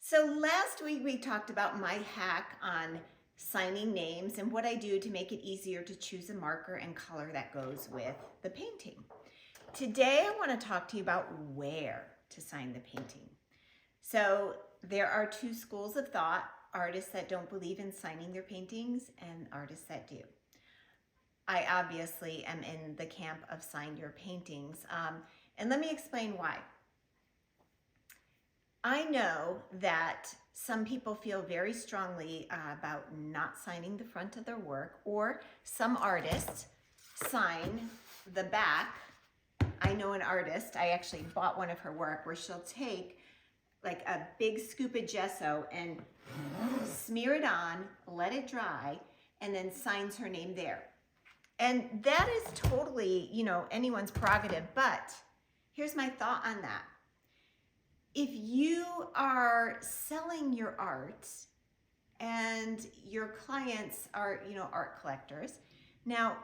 So last week we talked about my hack on signing names and what I do to make it easier to choose a marker and color that goes with the painting. Today I want to talk to you about where to sign the painting. So there are two schools of thought: artists that don't believe in signing their paintings and artists that do. I obviously am in the camp of sign your paintings, and let me explain why. I know that some people feel very strongly about not signing the front of their work, or some artists sign the back. I know an artist, I actually bought one of her work, where she'll take like a big scoop of gesso and smear it on, let it dry, and then signs her name there. And that is totally, anyone's prerogative, but here's my thought on that. If you are selling your art and your clients are, art collectors, now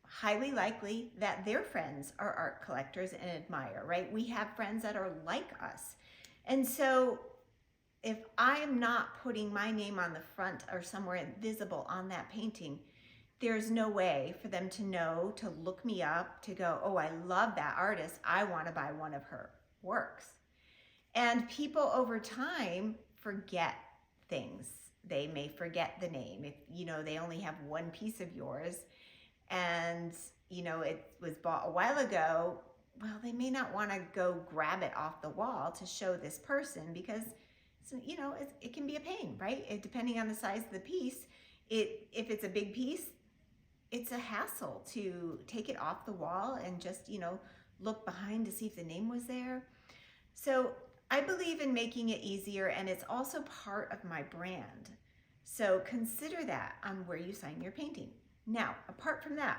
highly likely that their friends are art collectors and admire, right? We have friends that are like us. And so if I'm not putting my name on the front or somewhere visible on that painting, there's no way for them to know, to look me up, to go, oh, I love that artist, I want to buy one of her works. And people over time forget things. They may forget the name. If, they only have one piece of yours and, it was bought a while ago, well, they may not want to go grab it off the wall to show this person because, it can be a pain, right? Depending on the size of the piece, if it's a big piece, it's a hassle to take it off the wall and just, look behind to see if the name was there. So I believe in making it easier, and it's also part of my brand. So consider that on where you sign your painting. Now, apart from that,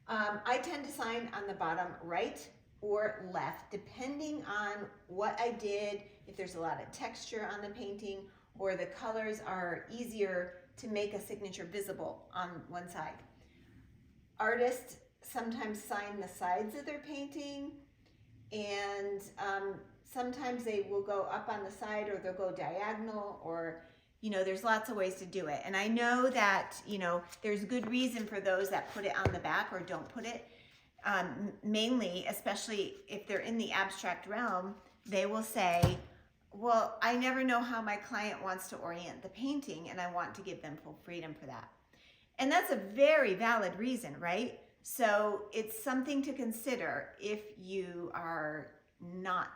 I tend to sign on the bottom right or left, depending on what I did, if there's a lot of texture on the painting, or the colors are easier to make a signature visible on one side. Artists sometimes sign the sides of their painting, and sometimes they will go up on the side, or they'll go diagonal, or there's lots of ways to do it. And I know that there's good reason for those that put it on the back or don't put it. Mainly, especially if they're in the abstract realm, they will say, well, I never know how my client wants to orient the painting, and I want to give them full freedom for that. And that's a very valid reason, right? So it's something to consider if you are not,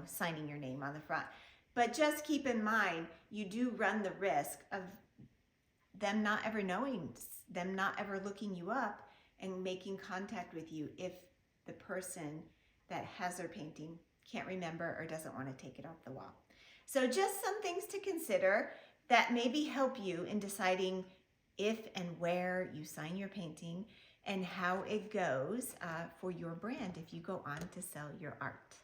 signing your name on the front. But just keep in mind, you do run the risk of them not ever knowing, them not ever looking you up and making contact with you if the person that has their painting can't remember or doesn't want to take it off the wall. So just some things to consider that maybe help you in deciding if and where you sign your painting and how it goes for your brand if you go on to sell your art.